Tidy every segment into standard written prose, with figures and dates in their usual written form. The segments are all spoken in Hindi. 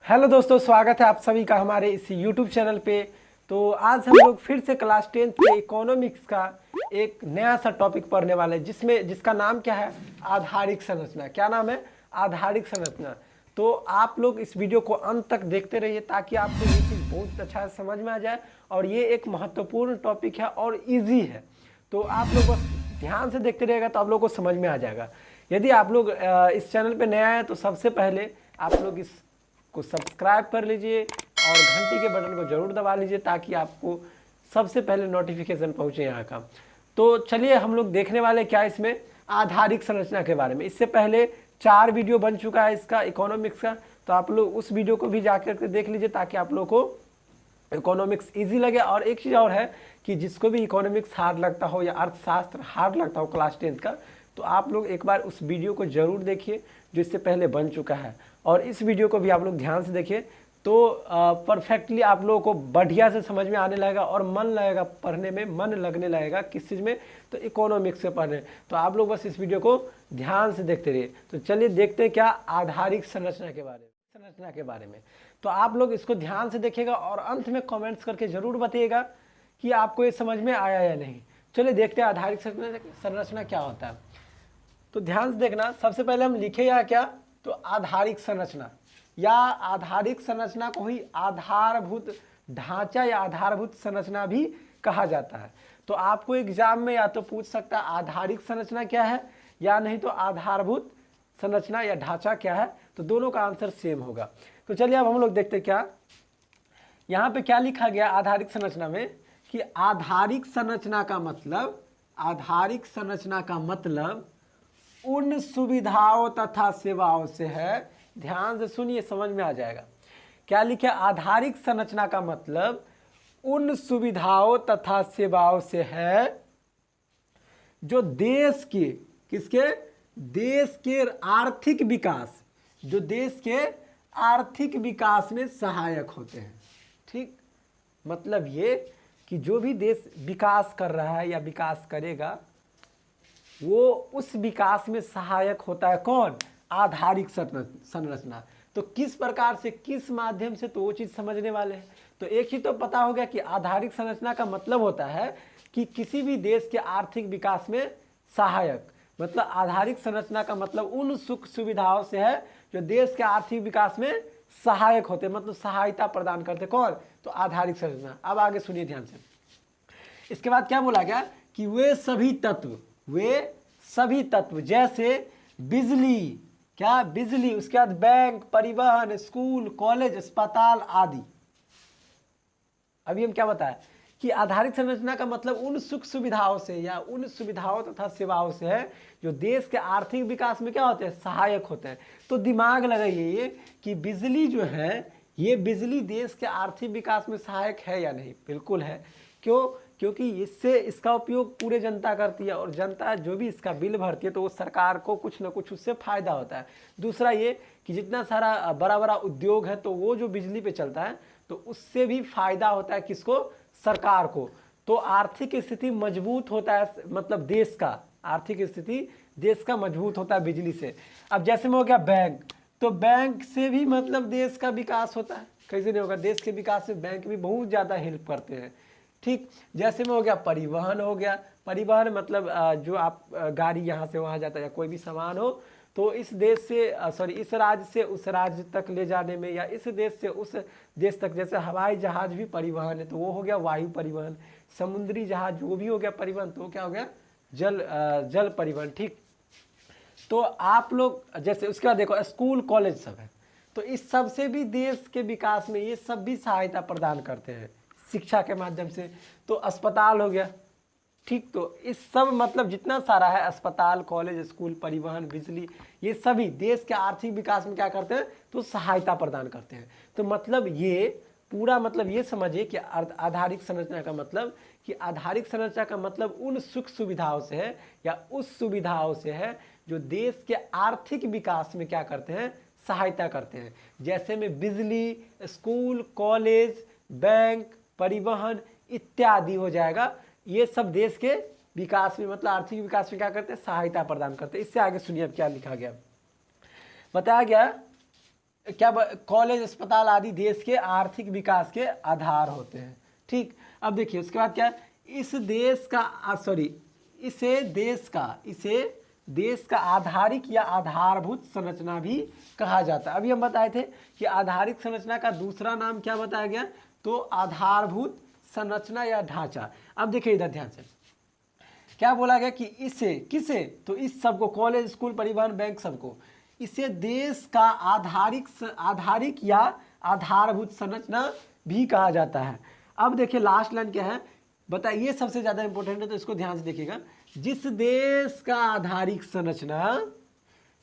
हेलो दोस्तों, स्वागत है आप सभी का हमारे इस यूट्यूब चैनल पे। तो आज हम लोग फिर से क्लास 10th के इकोनॉमिक्स का एक नया सा टॉपिक पढ़ने वाले हैं जिसका नाम क्या है, आधारिक संरचना। क्या नाम है? आधारिक संरचना। तो आप लोग इस वीडियो को अंत तक देखते रहिए ताकि आपको ये चीज़ बहुत अच्छा से समझ में आ जाए। और ये एक महत्वपूर्ण टॉपिक है और ईजी है, तो आप लोग बस ध्यान से देखते रहिएगा तो आप लोग को समझ में आ जाएगा। यदि आप लोग इस चैनल पर नया है तो सबसे पहले आप लोग इस को सब्सक्राइब कर लीजिए और घंटी के बटन को जरूर दबा लीजिए ताकि आपको सबसे पहले नोटिफिकेशन पहुंचे यहाँ का। तो चलिए हम लोग देखने वाले क्या इसमें आधारिक संरचना के बारे में। इससे पहले 4 वीडियो बन चुका है इसका इकोनॉमिक्स का, तो आप लोग उस वीडियो को भी जाकर के देख लीजिए ताकि आप लोग को इकोनॉमिक्स ईजी लगे। और एक चीज़ और है कि जिसको भी इकोनॉमिक्स हार्ड लगता हो या अर्थशास्त्र हार्ड लगता हो क्लास 10th का, तो आप लोग एक बार उस वीडियो को जरूर देखिए जो इससे पहले बन चुका है। और इस वीडियो को भी आप लोग ध्यान से देखिए तो परफेक्टली आप लोगों को बढ़िया से समझ में आने लगेगा और मन लगेगा पढ़ने में, मन लगने लगेगा किस चीज़ में, तो इकोनॉमिक्स से पढ़ने। तो आप लोग बस इस वीडियो को ध्यान से देखते रहिए। तो चलिए देखते हैं क्या आधारिक संरचना के बारे में। तो आप लोग इसको ध्यान से देखिएगा और अंत में कमेंट्स करके ज़रूर बताइएगा कि आपको ये समझ में आया या नहीं। चलिए देखते हैं आधारिक संरचना क्या होता है। तो ध्यान से देखना, सबसे पहले हम लिखे या क्या, तो आधारिक संरचना या आधारिक संरचना को ही आधारभूत ढांचा या आधारभूत संरचना भी कहा जाता है। तो आपको एग्जाम में या तो पूछ सकता है आधारिक संरचना क्या है या नहीं तो आधारभूत संरचना या ढांचा क्या है, तो दोनों का आंसर सेम होगा। तो चलिए अब हम लोग देखते हैं क्या यहाँ पे क्या लिखा गया आधारिक संरचना में, कि आधारिक संरचना का मतलब उन सुविधाओं तथा सेवाओं से है। ध्यान से सुनिए, समझ में आ जाएगा। क्या लिखे? आधारिक संरचना का मतलब उन सुविधाओं तथा सेवाओं से है जो देश के आर्थिक विकास में सहायक होते हैं। ठीक, मतलब ये कि जो भी देश विकास कर रहा है या विकास करेगा वो उस विकास में सहायक होता है। कौन? आधारिक संरचना। तो किस प्रकार से, किस माध्यम से, तो वो चीज़ समझने वाले हैं। तो एक ही तो पता हो गया कि आधारिक संरचना का मतलब होता है कि किसी भी देश के आर्थिक विकास में सहायक। मतलब आधारिक संरचना का मतलब उन सुख सुविधाओं से है जो देश के आर्थिक विकास में सहायक होते, मतलब सहायता प्रदान करते। कौन? तो आधारिक संरचना। अब आगे सुनिए ध्यान से। इसके बाद क्या बोला गया कि वे सभी तत्व जैसे बिजली, क्या बिजली, उसके बाद बैंक, परिवहन, स्कूल, कॉलेज, अस्पताल आदि। अभी हम क्या बताएं कि आधारिक संरचना का मतलब उन सुख सुविधाओं से या उन सुविधाओं तथा सेवाओं से है जो देश के आर्थिक विकास में क्या होते हैं, सहायक होते हैं। तो दिमाग लगाइए ये कि बिजली जो है, ये बिजली देश के आर्थिक विकास में सहायक है या नहीं? बिल्कुल है। क्यों? क्योंकि इससे इसका उपयोग पूरे जनता करती है और जनता जो भी इसका बिल भरती है तो वो सरकार को कुछ ना कुछ उससे फायदा होता है। दूसरा ये कि जितना सारा बड़ा बड़ा उद्योग है तो वो जो बिजली पे चलता है तो उससे भी फायदा होता है किसको? सरकार को। तो आर्थिक स्थिति मजबूत होता है, मतलब देश का आर्थिक स्थिति देश का मजबूत होता है बिजली से। अब जैसे में हो गया बैंक, तो बैंक से भी मतलब देश का विकास होता है। कैसे नहीं होगा? देश के विकास में बैंक भी बहुत ज़्यादा हेल्प करते हैं। ठीक, जैसे में हो गया परिवहन हो गया। परिवहन मतलब जो आप गाड़ी यहाँ से वहाँ जाता है या कोई भी सामान हो तो इस देश से इस राज्य से उस राज्य तक ले जाने में या इस देश से उस देश तक, जैसे हवाई जहाज भी परिवहन है तो वो हो गया वायु परिवहन। समुद्री जहाज जो भी हो गया परिवहन तो क्या हो गया? जल परिवहन। ठीक, तो आप लोग जैसे उसके बाद देखो स्कूल कॉलेज सब है, तो इस सब से भी देश के विकास में ये सब भी सहायता प्रदान करते हैं शिक्षा के माध्यम से। तो अस्पताल हो गया। ठीक, तो इस सब मतलब जितना सारा है अस्पताल, कॉलेज, स्कूल, परिवहन, बिजली, ये सभी देश के आर्थिक विकास में क्या करते हैं? तो सहायता प्रदान करते हैं। तो मतलब ये पूरा मतलब ये समझिए कि आधारिक संरचना का मतलब कि आधारिक संरचना का मतलब उन सुख सुविधाओं से है या उस सुविधाओं से है जो देश के आर्थिक विकास में क्या करते हैं? सहायता करते हैं। जैसे में बिजली, स्कूल, कॉलेज, बैंक, परिवहन इत्यादि हो जाएगा। ये सब देश के विकास में मतलब आर्थिक विकास में क्या करते हैं? सहायता प्रदान करते हैं। इससे आगे सुनिए अब क्या लिखा गया। बताया गया क्या कॉलेज अस्पताल आदि देश के आर्थिक विकास के आधार होते हैं। ठीक, अब देखिए उसके बाद क्या है, इस देश का इसे देश का आधारिक या आधारभूत संरचना भी कहा जाता है। अभी हम बताए थे कि आधारिक संरचना का दूसरा नाम क्या बताया गया, तो आधारभूत संरचना या ढांचा। अब देखिए इधर ध्यान से क्या बोला गया कि इसे किसे, तो इस सबको, कॉलेज स्कूल परिवहन बैंक सबको, इसे देश का आधारिक या आधारभूत संरचना भी कहा जाता है। अब देखिए लास्ट लाइन क्या है, बताइए, सबसे ज्यादा इंपॉर्टेंट है तो इसको ध्यान से देखिएगा। जिस देश का आधारिक संरचना,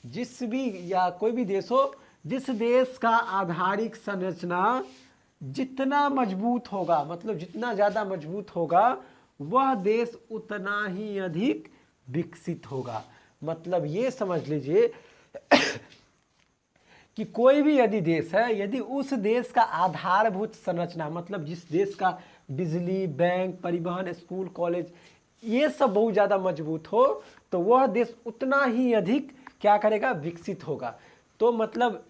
जिस भी या कोई भी देश हो, जिस देश का आधारिक संरचना जितना मजबूत होगा, मतलब जितना ज्यादा मजबूत होगा, वह देश उतना ही अधिक विकसित होगा। मतलब ये समझ लीजिए कि कोई भी यदि देश है, यदि उस देश का आधारभूत संरचना, मतलब जिस देश का बिजली, बैंक, परिवहन, स्कूल, कॉलेज, ये सब बहुत ज़्यादा मजबूत हो, तो वह देश उतना ही अधिक क्या करेगा, विकसित होगा। तो मतलब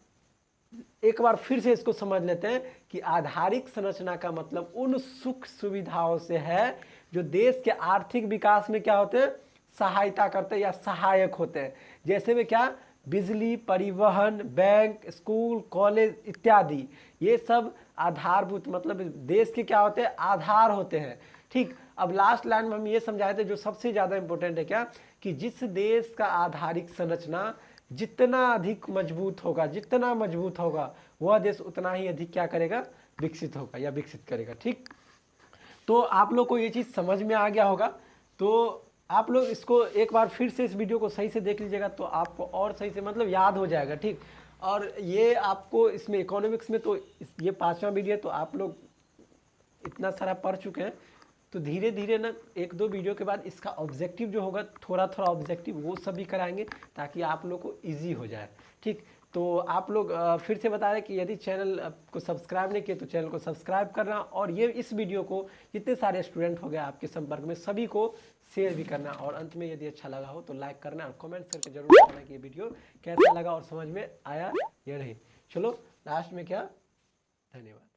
एक बार फिर से इसको समझ लेते हैं कि आधारिक संरचना का मतलब उन सुख सुविधाओं से है जो देश के आर्थिक विकास में क्या होते हैं, सहायता करते हैं या सहायक होते हैं। जैसे में क्या, बिजली, परिवहन, बैंक, स्कूल, कॉलेज इत्यादि, ये सब आधारभूत, मतलब देश के क्या होते हैं, आधार होते हैं। ठीक, अब लास्ट लाइन में हम ये समझाए थे जो सबसे ज़्यादा इंपॉर्टेंट है, क्या कि जिस देश का आधारिक संरचना जितना अधिक मजबूत होगा, जितना मजबूत होगा, वह देश उतना ही अधिक क्या करेगा, विकसित होगा या विकसित करेगा। ठीक, तो आप लोग को ये चीज़ समझ में आ गया होगा। तो आप लोग इसको एक बार फिर से इस वीडियो को सही से देख लीजिएगा तो आपको और सही से मतलब याद हो जाएगा। ठीक, और ये आपको इसमें इकोनॉमिक्स में तो ये 5वां वीडियो, तो आप लोग इतना सारा पढ़ चुके हैं, तो धीरे धीरे ना 1-2 वीडियो के बाद इसका ऑब्जेक्टिव जो होगा, थोड़ा थोड़ा ऑब्जेक्टिव वो सभी कराएंगे ताकि आप लोग को ईजी हो जाए। ठीक, तो आप लोग फिर से बता रहे कि यदि चैनल को सब्सक्राइब नहीं किए तो चैनल को सब्सक्राइब करना, और ये इस वीडियो को जितने सारे स्टूडेंट हो गए आपके संपर्क में सभी को शेयर भी करना, और अंत में यदि अच्छा लगा हो तो लाइक करना और कमेंट करके जरूर बताना कि ये वीडियो कैसा लगा और समझ में आया या नहीं। चलो लास्ट में क्या, धन्यवाद।